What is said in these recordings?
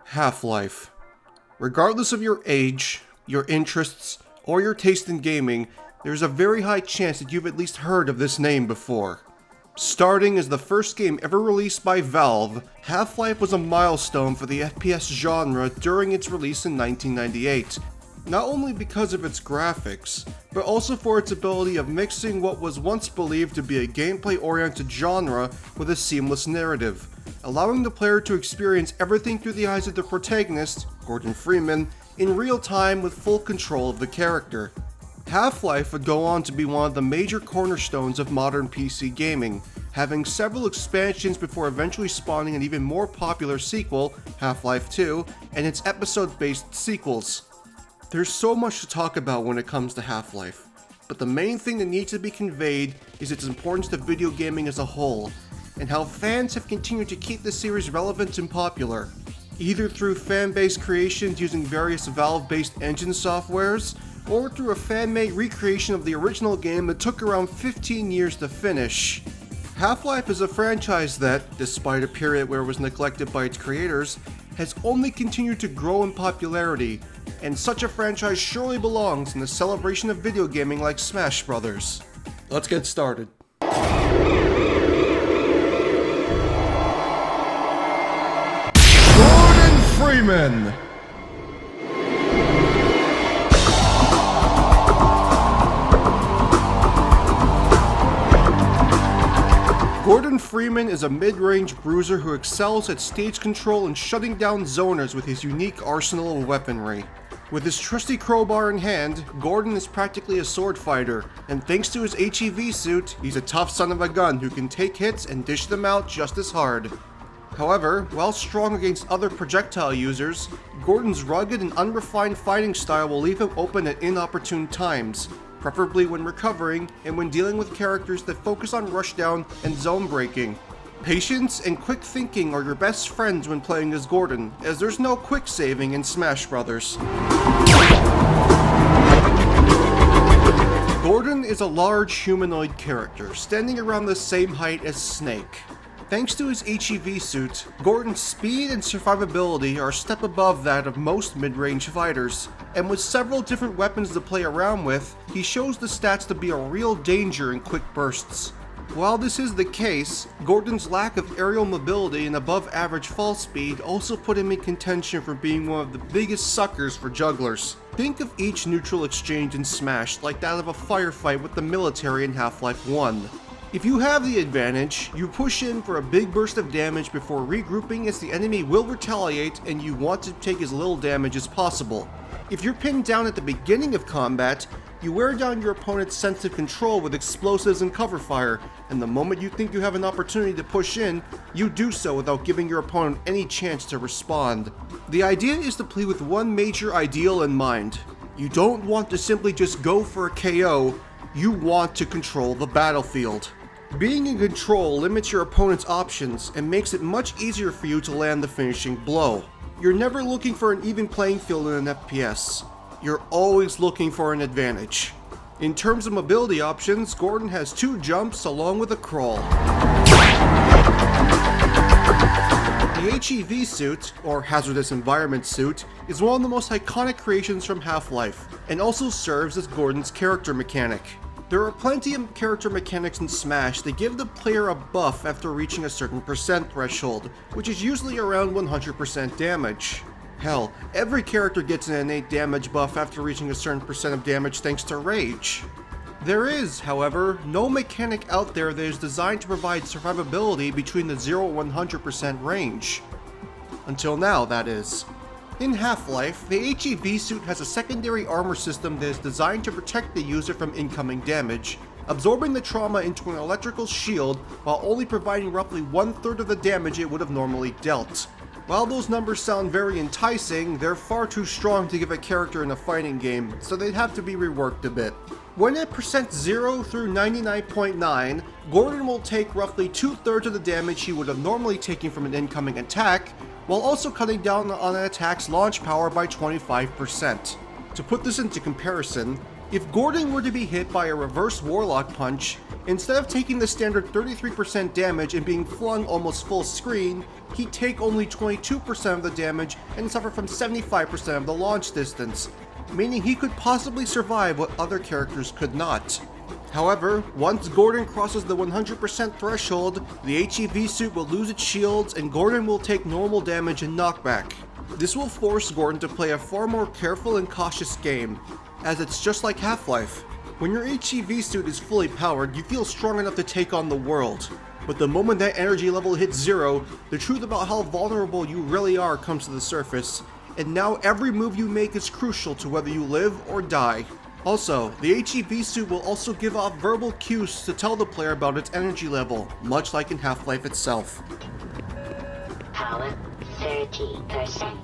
Half-Life. Regardless of your age, your interests, or your taste in gaming, there's a very high chance that you've at least heard of this name before. Starting as the first game ever released by Valve, Half-Life was a milestone for the FPS genre during its release in 1998, not only because of its graphics, but also for its ability of mixing what was once believed to be a gameplay-oriented genre with a seamless narrative, allowing the player to experience everything through the eyes of the protagonist, Gordon Freeman, in real time with full control of the character. Half-Life would go on to be one of the major cornerstones of modern PC gaming, having several expansions before eventually spawning an even more popular sequel, Half-Life 2, and its episode-based sequels. There's so much to talk about when it comes to Half-Life, but the main thing that needs to be conveyed is its importance to video gaming as a whole, and how fans have continued to keep the series relevant and popular, either through fan-based creations using various Valve-based engine softwares, or through a fan-made recreation of the original game that took around 15 years to finish. Half-Life is a franchise that, despite a period where it was neglected by its creators, has only continued to grow in popularity, and such a franchise surely belongs in the celebration of video gaming like Smash Brothers. Let's get started. Gordon Freeman! Gordon Freeman is a mid-range bruiser who excels at stage control and shutting down zoners with his unique arsenal of weaponry. With his trusty crowbar in hand, Gordon is practically a sword fighter, and thanks to his HEV suit, he's a tough son of a gun who can take hits and dish them out just as hard. However, while strong against other projectile users, Gordon's rugged and unrefined fighting style will leave him open at inopportune times, preferably when recovering and when dealing with characters that focus on rushdown and zone breaking. Patience and quick thinking are your best friends when playing as Gordon, as there's no quick saving in Smash Brothers. Gordon is a large humanoid character, standing around the same height as Snake. Thanks to his HEV suit, Gordon's speed and survivability are a step above that of most mid-range fighters, and with several different weapons to play around with, he shows the stats to be a real danger in quick bursts. While this is the case, Gordon's lack of aerial mobility and above-average fall speed also put him in contention for being one of the biggest suckers for jugglers. Think of each neutral exchange in Smash like that of a firefight with the military in Half-Life 1. If you have the advantage, you push in for a big burst of damage before regrouping, as the enemy will retaliate and you want to take as little damage as possible. If you're pinned down at the beginning of combat, you wear down your opponent's sense of control with explosives and cover fire, and the moment you think you have an opportunity to push in, you do so without giving your opponent any chance to respond. The idea is to play with one major ideal in mind. You don't want to simply just go for a KO, you want to control the battlefield. Being in control limits your opponent's options and makes it much easier for you to land the finishing blow. You're never looking for an even playing field in an FPS. You're always looking for an advantage. In terms of mobility options, Gordon has 2 jumps along with a crawl. The HEV suit, or Hazardous Environment suit, is one of the most iconic creations from Half-Life, and also serves as Gordon's character mechanic. There are plenty of character mechanics in Smash that give the player a buff after reaching a certain percent threshold, which is usually around 100% damage. Hell, every character gets an innate damage buff after reaching a certain percent of damage thanks to Rage. There is, however, no mechanic out there that is designed to provide survivability between the 0 and 100% range. Until now, that is. In Half-Life, the HEV suit has a secondary armor system that is designed to protect the user from incoming damage, absorbing the trauma into an electrical shield while only providing roughly 1/3 of the damage it would have normally dealt. While those numbers sound very enticing, they're far too strong to give a character in a fighting game, so they'd have to be reworked a bit. When at percent 0 through 99.9, Gordon will take roughly 2/3 of the damage he would have normally taken from an incoming attack, while also cutting down on an attack's launch power by 25%. To put this into comparison, If Gordon were to be hit by a reverse Warlock punch, instead of taking the standard 33% damage and being flung almost full screen, he'd take only 22% of the damage and suffer from 75% of the launch distance, meaning he could possibly survive what other characters could not. However, once Gordon crosses the 100% threshold, the HEV suit will lose its shields and Gordon will take normal damage and knockback. This will force Gordon to play a far more careful and cautious game, as it's just like Half-Life. When your HEV suit is fully powered, you feel strong enough to take on the world. But the moment that energy level hits zero, the truth about how vulnerable you really are comes to the surface, and now every move you make is crucial to whether you live or die. Also, the HEV suit will also give off verbal cues to tell the player about its energy level, much like in Half-Life itself. Power 30%.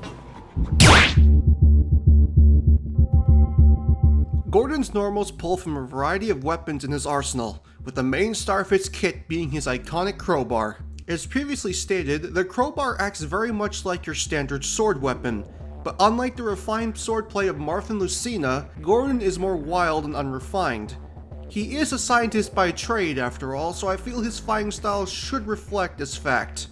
Gordon's normals pull from a variety of weapons in his arsenal, with the main Starfist kit being his iconic crowbar. As previously stated, the crowbar acts very much like your standard sword weapon, but unlike the refined swordplay of Marth and Lucina, Gordon is more wild and unrefined. He is a scientist by trade after all, so I feel his fighting style should reflect this fact.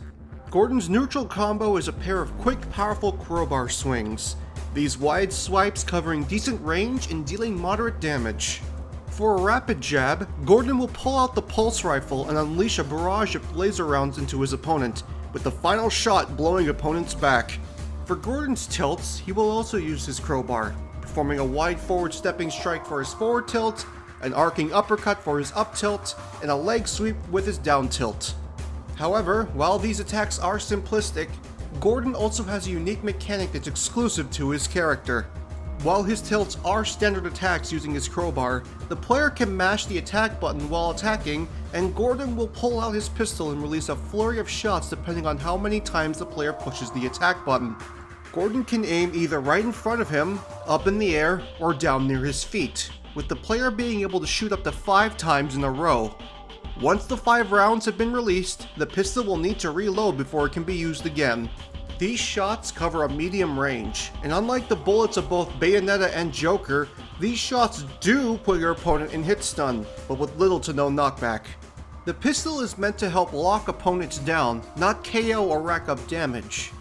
Gordon's neutral combo is a pair of quick, powerful crowbar swings. These wide swipes covering decent range and dealing moderate damage. For a rapid jab, Gordon will pull out the pulse rifle and unleash a barrage of laser rounds into his opponent, with the final shot blowing opponents back. For Gordon's tilts, he will also use his crowbar, performing a wide forward stepping strike for his forward tilt, an arcing uppercut for his up tilt, and a leg sweep with his down tilt. However, while these attacks are simplistic, Gordon also has a unique mechanic that's exclusive to his character. While his tilts are standard attacks using his crowbar, the player can mash the attack button while attacking, and Gordon will pull out his pistol and release a flurry of shots depending on how many times the player pushes the attack button. Gordon can aim either right in front of him, up in the air, or down near his feet, with the player being able to shoot up to 5 times in a row. Once the 5 rounds have been released, the pistol will need to reload before it can be used again. These shots cover a medium range, and unlike the bullets of both Bayonetta and Joker, these shots do put your opponent in hit stun, but with little to no knockback. The pistol is meant to help lock opponents down, not KO or rack up damage.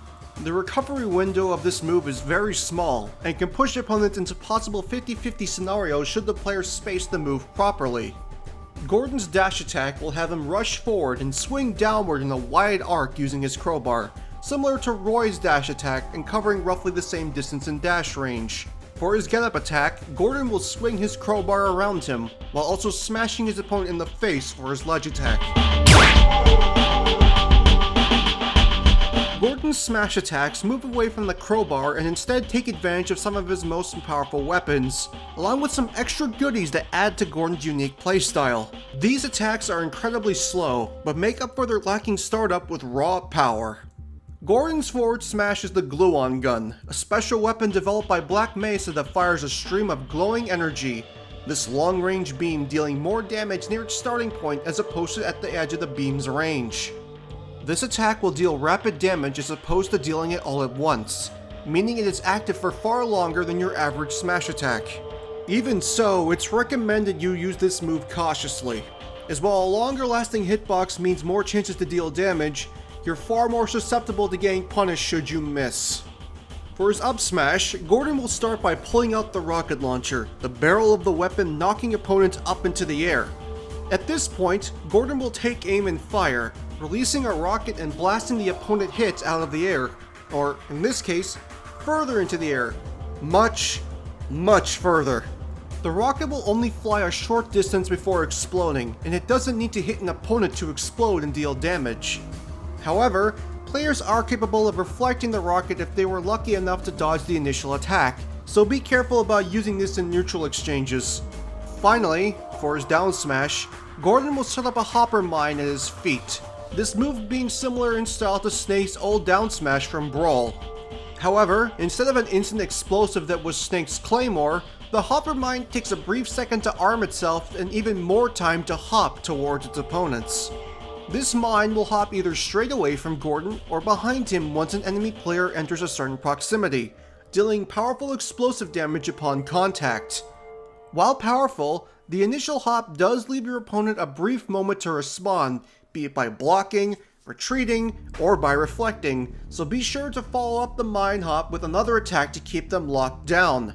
The recovery window of this move is very small, and can push opponents into possible 50-50 scenarios should the player space the move properly. Gordon's dash attack will have him rush forward and swing downward in a wide arc using his crowbar, similar to Roy's dash attack and covering roughly the same distance in dash range. For his get-up attack, Gordon will swing his crowbar around him, while also smashing his opponent in the face for his ledge attack. Gordon's smash attacks move away from the crowbar and instead take advantage of some of his most powerful weapons, along with some extra goodies that add to Gordon's unique playstyle. These attacks are incredibly slow, but make up for their lacking startup with raw power. Gordon's forward smash is the Glue-On Gun, a special weapon developed by Black Mesa that fires a stream of glowing energy, this long-range beam dealing more damage near its starting point as opposed to at the edge of the beam's range. This attack will deal rapid damage as opposed to dealing it all at once, meaning it is active for far longer than your average smash attack. Even so, it's recommended you use this move cautiously, as while a longer lasting hitbox means more chances to deal damage, you're far more susceptible to getting punished should you miss. For his up smash, Gordon will start by pulling out the rocket launcher, the barrel of the weapon knocking opponents up into the air. At this point, Gordon will take aim and fire, releasing a rocket and blasting the opponent hits out of the air, or in this case, further into the air. Much further. The rocket will only fly a short distance before exploding, and it doesn't need to hit an opponent to explode and deal damage. However, players are capable of reflecting the rocket if they were lucky enough to dodge the initial attack, so be careful about using this in neutral exchanges. Finally, for his down smash, Gordon will set up a hopper mine at his feet, this move being similar in style to Snake's old down smash from Brawl. However, instead of an instant explosive that was Snake's Claymore, the hopper mine takes a brief second to arm itself and even more time to hop towards its opponents. This mine will hop either straight away from Gordon or behind him once an enemy player enters a certain proximity, dealing powerful explosive damage upon contact. While powerful, the initial hop does leave your opponent a brief moment to respond, be it by blocking, retreating, or by reflecting, so be sure to follow up the mine hop with another attack to keep them locked down.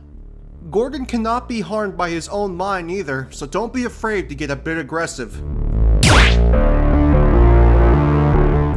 Gordon cannot be harmed by his own mine either, so don't be afraid to get a bit aggressive.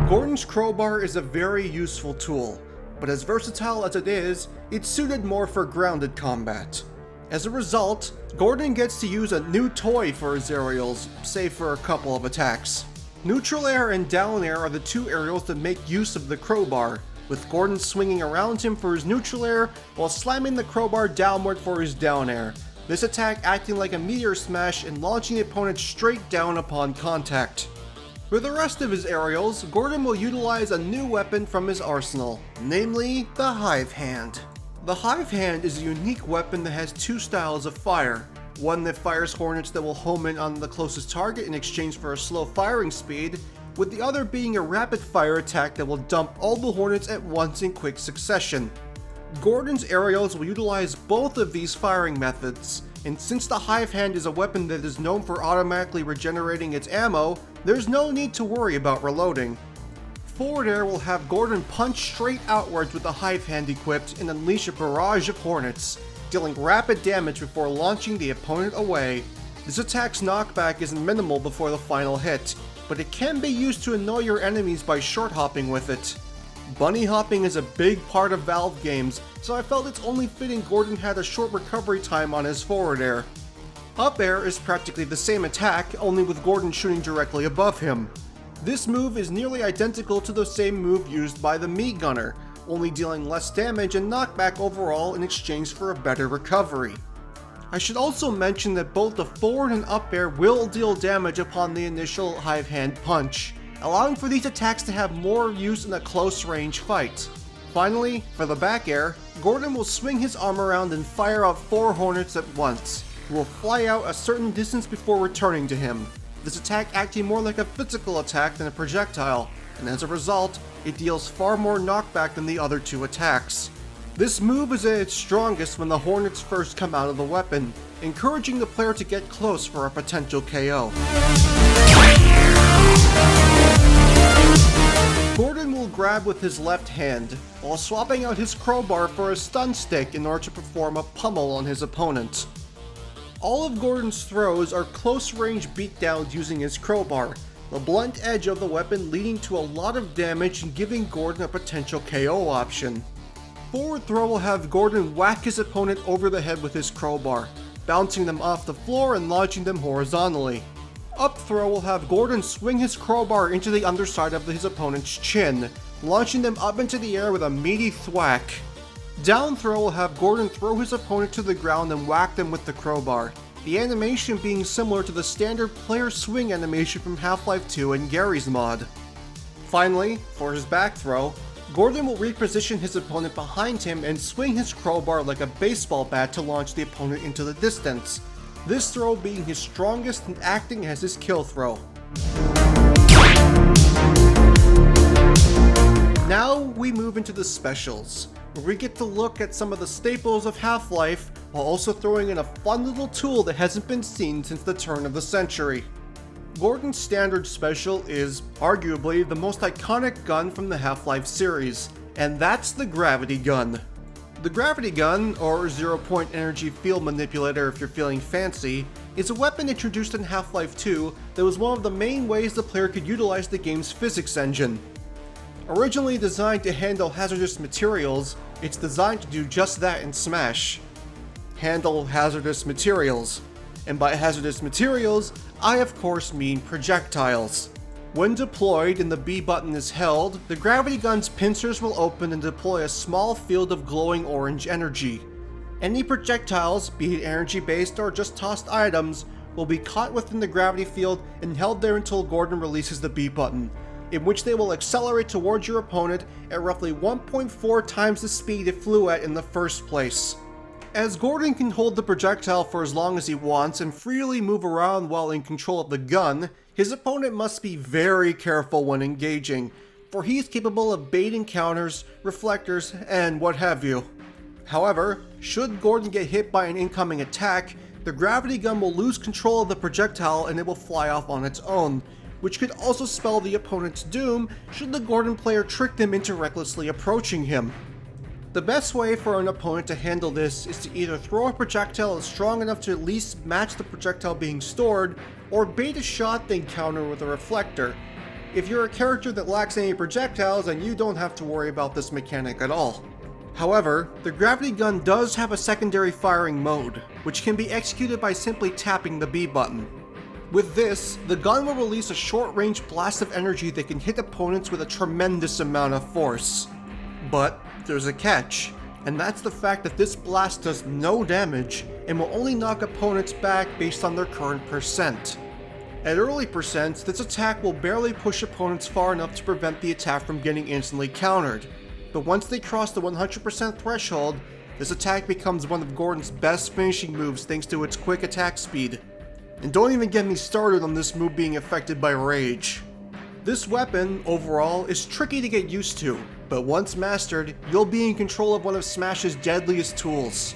Gordon's crowbar is a very useful tool, but as versatile as it is, it's suited more for grounded combat. As a result, Gordon gets to use a new toy for his aerials, save for a couple of attacks. Neutral air and down air are the two aerials that make use of the crowbar, with Gordon swinging around him for his neutral air while slamming the crowbar downward for his down air, this attack acting like a meteor smash and launching the opponent straight down upon contact. For the rest of his aerials, Gordon will utilize a new weapon from his arsenal, namely the Hive Hand. The Hive Hand is a unique weapon that has two styles of fire, one that fires hornets that will home in on the closest target in exchange for a slow firing speed, with the other being a rapid fire attack that will dump all the hornets at once in quick succession. Gordon's aerials will utilize both of these firing methods, and since the Hive Hand is a weapon that is known for automatically regenerating its ammo, there's no need to worry about reloading. Forward air will have Gordon punch straight outwards with the Hive Hand equipped and unleash a barrage of hornets, dealing rapid damage before launching the opponent away. This attack's knockback is minimal before the final hit, but it can be used to annoy your enemies by short hopping with it. Bunny hopping is a big part of Valve games, so I felt it's only fitting Gordon had a short recovery time on his forward air. Up air is practically the same attack, only with Gordon shooting directly above him. This move is nearly identical to the same move used by the Mii Gunner, only dealing less damage and knockback overall in exchange for a better recovery. I should also mention that both the forward and up air will deal damage upon the initial Hive Hand punch, allowing for these attacks to have more use in a close range fight. Finally, for the back air, Gordon will swing his arm around and fire out 4 hornets at once, who will fly out a certain distance before returning to him, this attack acting more like a physical attack than a projectile, and as a result, it deals far more knockback than the other two attacks. This move is at its strongest when the hornets first come out of the weapon, encouraging the player to get close for a potential KO. Gordon will grab with his left hand, while swapping out his crowbar for a stun stick in order to perform a pummel on his opponent. All of Gordon's throws are close-range beatdowns using his crowbar, the blunt edge of the weapon leading to a lot of damage and giving Gordon a potential KO option. Forward throw will have Gordon whack his opponent over the head with his crowbar, bouncing them off the floor and launching them horizontally. Up throw will have Gordon swing his crowbar into the underside of his opponent's chin, launching them up into the air with a meaty thwack. Down throw will have Gordon throw his opponent to the ground and whack them with the crowbar, the animation being similar to the standard player swing animation from Half-Life 2 and Gary's mod. Finally, for his back throw, Gordon will reposition his opponent behind him and swing his crowbar like a baseball bat to launch the opponent into the distance, this throw being his strongest and acting as his kill throw. Now we move into the specials, where we get to look at some of the staples of Half-Life while also throwing in a fun little tool that hasn't been seen since the turn of the century. Gordon's standard special is arguably the most iconic gun from the Half-Life series, and that's the Gravity Gun. The Gravity Gun, or Zero-Point Energy Field Manipulator if you're feeling fancy, is a weapon introduced in Half-Life 2 that was one of the main ways the player could utilize the game's physics engine. Originally designed to handle hazardous materials, it's designed to do just that in Smash. Handle hazardous materials. And by hazardous materials, I of course mean projectiles. When deployed and the B button is held, the gravity gun's pincers will open and deploy a small field of glowing orange energy. Any projectiles, be it energy-based or just tossed items, will be caught within the gravity field and held there until Gordon releases the B button, in which they will accelerate towards your opponent at roughly 1.4 times the speed it flew at in the first place. As Gordon can hold the projectile for as long as he wants and freely move around while in control of the gun, his opponent must be very careful when engaging, for he is capable of baiting counters, reflectors, and what have you. However, should Gordon get hit by an incoming attack, The gravity gun will lose control of the projectile and it will fly off on its own, which could also spell the opponent's doom should the Gordon player trick them into recklessly approaching him. The best way for an opponent to handle this is to either throw a projectile that's strong enough to at least match the projectile being stored, or bait a shot then counter with a reflector. If you're a character that lacks any projectiles, then you don't have to worry about this mechanic at all. However, the gravity gun does have a secondary firing mode, which can be executed by simply tapping the B button. With this, the gun will release a short-range blast of energy that can hit opponents with a tremendous amount of force. But there's a catch, and that's the fact that this blast does no damage and will only knock opponents back based on their current percent. At early percents, this attack will barely push opponents far enough to prevent the attack from getting instantly countered, but once they cross the 100% threshold, this attack becomes one of Gordon's best finishing moves thanks to its quick attack speed. And don't even get me started on this move being affected by rage. This weapon, overall, is tricky to get used to, but once mastered, you'll be in control of one of Smash's deadliest tools.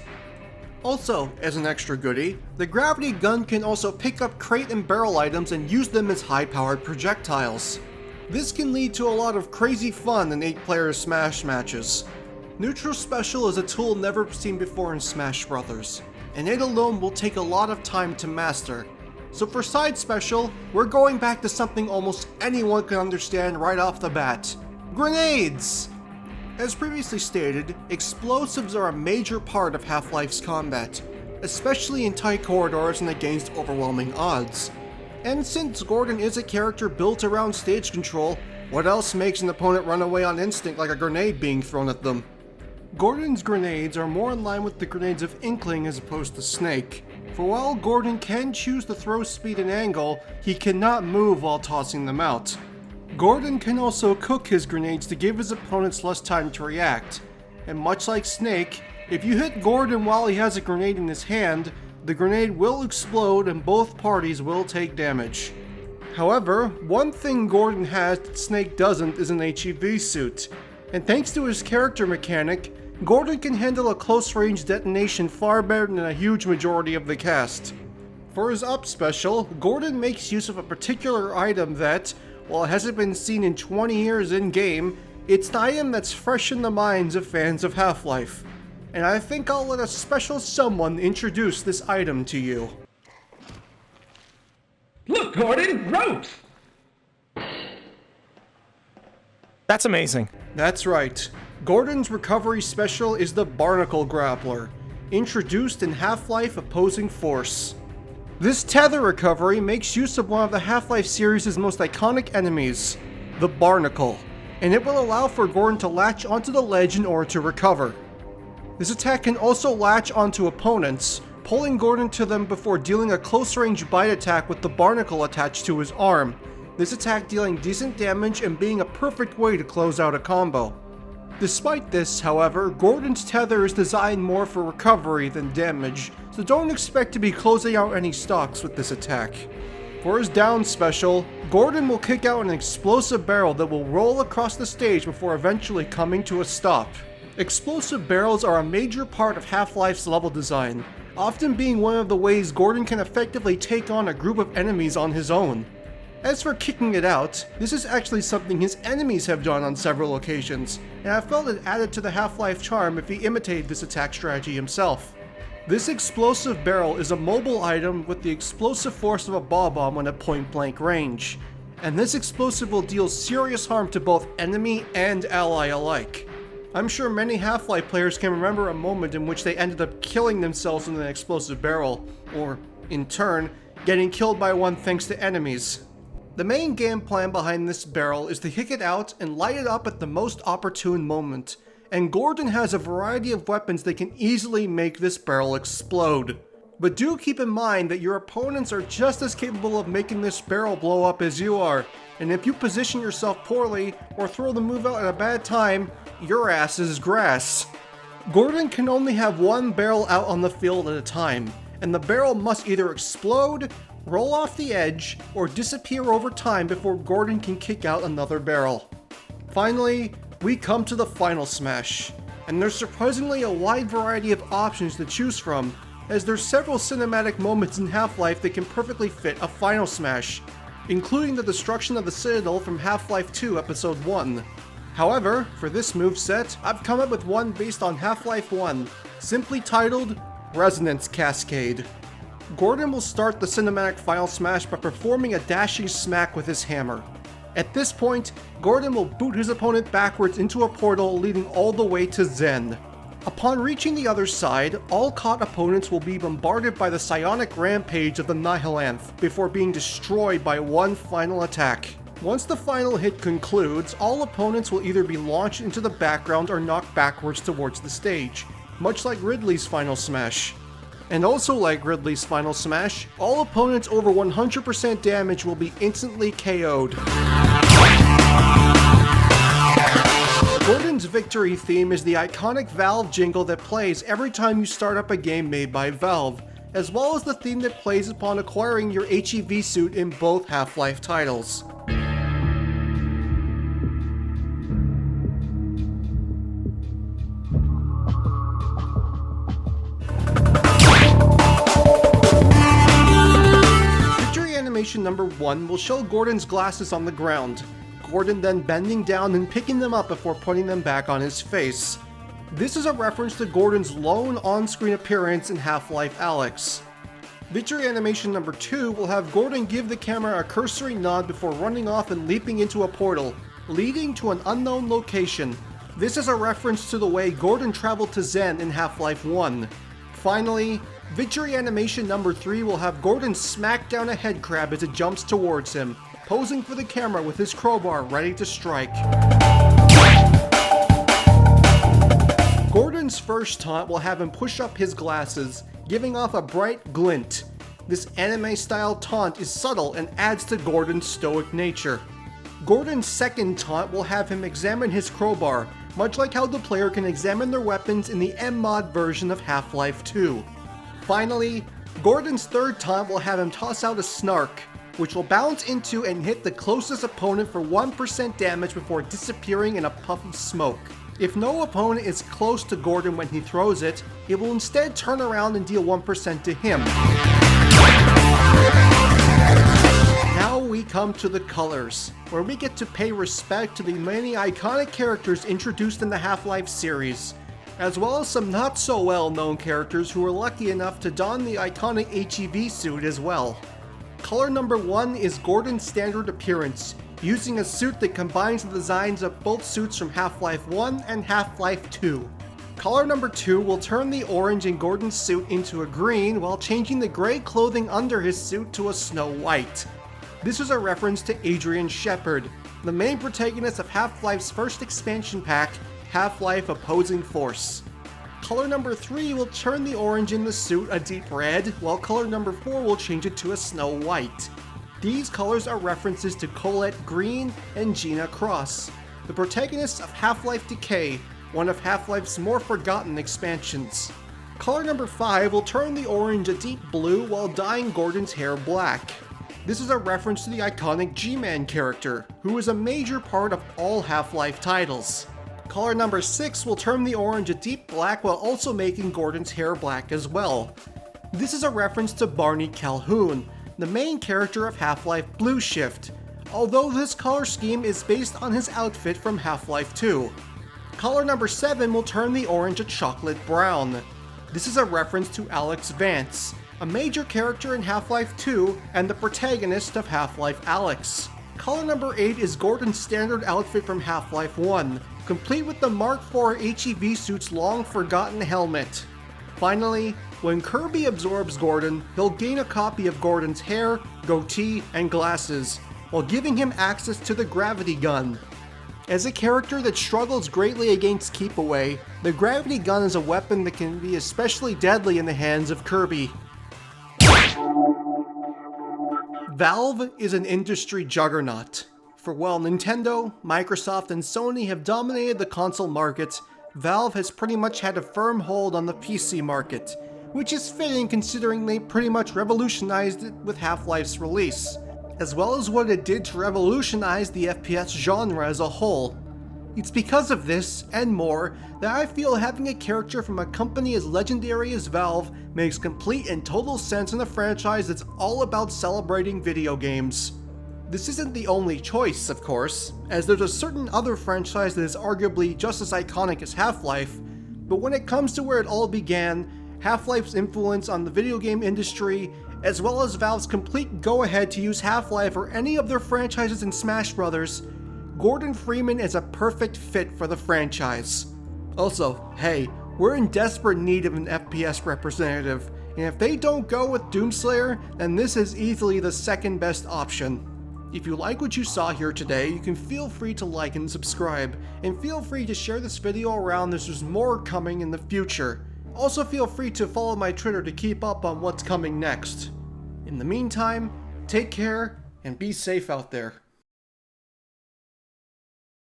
Also, as an extra goodie, the gravity gun can also pick up crate and barrel items and use them as high-powered projectiles. This can lead to a lot of crazy fun in 8-player Smash matches. Neutral Special is a tool never seen before in Smash Bros., and it alone will take a lot of time to master. So for Side Special, we're going back to something almost anyone can understand right off the bat. Grenades! As previously stated, explosives are a major part of Half-Life's combat, especially in tight corridors and against overwhelming odds. And since Gordon is a character built around stage control, what else makes an opponent run away on instinct like a grenade being thrown at them? Gordon's grenades are more in line with the grenades of Inkling as opposed to Snake, for while Gordon can choose the throw speed and angle, he cannot move while tossing them out. Gordon can also cook his grenades to give his opponents less time to react, and much like Snake, if you hit Gordon while he has a grenade in his hand, the grenade will explode and both parties will take damage. However, one thing Gordon has that Snake doesn't is an HEV suit, and thanks to his character mechanic, Gordon can handle a close-range detonation far better than a huge majority of the cast. For his up special, Gordon makes use of a particular item that, while it hasn't been seen in 20 years in-game, it's an item that's fresh in the minds of fans of Half-Life. And I think I'll let a special someone introduce this item to you. Look, Gordon, ropes! That's amazing. That's right. Gordon's recovery special is the Barnacle Grappler, introduced in Half-Life Opposing Force. This tether recovery makes use of one of the Half-Life series' most iconic enemies, the Barnacle, and it will allow for Gordon to latch onto the ledge in order to recover. This attack can also latch onto opponents, pulling Gordon to them before dealing a close-range bite attack with the Barnacle attached to his arm, this attack dealing decent damage and being a perfect way to close out a combo. Despite this, however, Gordon's tether is designed more for recovery than damage, so don't expect to be closing out any stocks with this attack. For his down special, Gordon will kick out an explosive barrel that will roll across the stage before eventually coming to a stop. Explosive barrels are a major part of Half-Life's level design, often being one of the ways Gordon can effectively take on a group of enemies on his own. As for kicking it out, this is actually something his enemies have done on several occasions, and I felt it added to the Half-Life charm if he imitated this attack strategy himself. This explosive barrel is a mobile item with the explosive force of a ball bomb on a point-blank range, and this explosive will deal serious harm to both enemy and ally alike. I'm sure many Half-Life players can remember a moment in which they ended up killing themselves with an explosive barrel, or, in turn, getting killed by one thanks to enemies. The main game plan behind this barrel is to kick it out and light it up at the most opportune moment, and Gordon has a variety of weapons that can easily make this barrel explode. But do keep in mind that your opponents are just as capable of making this barrel blow up as you are, and if you position yourself poorly or throw the move out at a bad time, your ass is grass. Gordon can only have one barrel out on the field at a time, and the barrel must either explode, roll off the edge, or disappear over time before Gordon can kick out another barrel. Finally, we come to the final smash, and there's surprisingly a wide variety of options to choose from, as there's several cinematic moments in Half-Life that can perfectly fit a Final Smash, including the destruction of the Citadel from Half-Life 2 Episode 1. However, for this moveset, I've come up with one based on Half-Life 1, simply titled Resonance Cascade. Gordon will start the cinematic Final Smash by performing a dashing smack with his hammer. At this point, Gordon will boot his opponent backwards into a portal leading all the way to Zen. Upon reaching the other side, all caught opponents will be bombarded by the psionic rampage of the Nihilanth before being destroyed by one final attack. Once the final hit concludes, all opponents will either be launched into the background or knocked backwards towards the stage, much like Ridley's Final Smash. And also like Ridley's Final Smash, all opponents over 100% damage will be instantly KO'd. Gordon's victory theme is the iconic Valve jingle that plays every time you start up a game made by Valve, as well as the theme that plays upon acquiring your HEV suit in both Half-Life titles. Animation number 1 will show Gordon's glasses on the ground, Gordon then bending down and picking them up before putting them back on his face. This is a reference to Gordon's lone on-screen appearance in Half-Life Alyx. Victory animation number 2 will have Gordon give the camera a cursory nod before running off and leaping into a portal, leading to an unknown location. This is a reference to the way Gordon traveled to Zen in Half-Life 1. Finally, victory animation number 3 will have Gordon smack down a head crab as it jumps towards him, posing for the camera with his crowbar ready to strike. Gordon's first taunt will have him push up his glasses, giving off a bright glint. This anime-style taunt is subtle and adds to Gordon's stoic nature. Gordon's second taunt will have him examine his crowbar, much like how the player can examine their weapons in the M-Mod version of Half-Life 2. Finally, Gordon's third taunt will have him toss out a snark, which will bounce into and hit the closest opponent for 1% damage before disappearing in a puff of smoke. If no opponent is close to Gordon when he throws it, it will instead turn around and deal 1% to him. Now we come to the colors, where we get to pay respect to the many iconic characters introduced in the Half-Life series, as well as some not so well known characters who were lucky enough to don the iconic HEV suit as well. Color number 1 is Gordon's standard appearance, using a suit that combines the designs of both suits from Half-Life 1 and Half-Life 2. Color number 2 will turn the orange in Gordon's suit into a green while changing the gray clothing under his suit to a snow white. This is a reference to Adrian Shepard, the main protagonist of Half-Life's first expansion pack, Half-Life Opposing Force. Color number 3 will turn the orange in the suit a deep red, while color number 4 will change it to a snow white. These colors are references to Colette Green and Gina Cross, the protagonists of Half-Life Decay, one of Half-Life's more forgotten expansions. Color number 5 will turn the orange a deep blue while dyeing Gordon's hair black. This is a reference to the iconic G-Man character, who is a major part of all Half-Life titles. Color number 6 will turn the orange a deep black while also making Gordon's hair black as well. This is a reference to Barney Calhoun, the main character of Half-Life Blue Shift, although this color scheme is based on his outfit from Half-Life 2. Color number 7 will turn the orange a chocolate brown. This is a reference to Alex Vance, a major character in Half-Life 2 and the protagonist of Half-Life Alyx. Color number 8 is Gordon's standard outfit from Half-Life 1, complete with the Mark IV HEV suit's long-forgotten helmet. Finally, when Kirby absorbs Gordon, he'll gain a copy of Gordon's hair, goatee, and glasses, while giving him access to the gravity gun. As a character that struggles greatly against Keep Away, the gravity gun is a weapon that can be especially deadly in the hands of Kirby. Valve is an industry juggernaut. For while Nintendo, Microsoft, and Sony have dominated the console market, Valve has pretty much had a firm hold on the PC market, which is fitting considering they pretty much revolutionized it with Half-Life's release, as well as what it did to revolutionize the FPS genre as a whole. It's because of this, and more, that I feel having a character from a company as legendary as Valve makes complete and total sense in a franchise that's all about celebrating video games. This isn't the only choice, of course, as there's a certain other franchise that is arguably just as iconic as Half-Life, but when it comes to where it all began, Half-Life's influence on the video game industry, as well as Valve's complete go-ahead to use Half-Life or any of their franchises in Smash Bros., Gordon Freeman is a perfect fit for the franchise. Also, hey, we're in desperate need of an FPS representative, and if they don't go with Doomslayer, then this is easily the second best option. If you like what you saw here today, you can feel free to like and subscribe, and feel free to share this video around as there's more coming in the future. Also feel free to follow my Twitter to keep up on what's coming next. In the meantime, take care and be safe out there.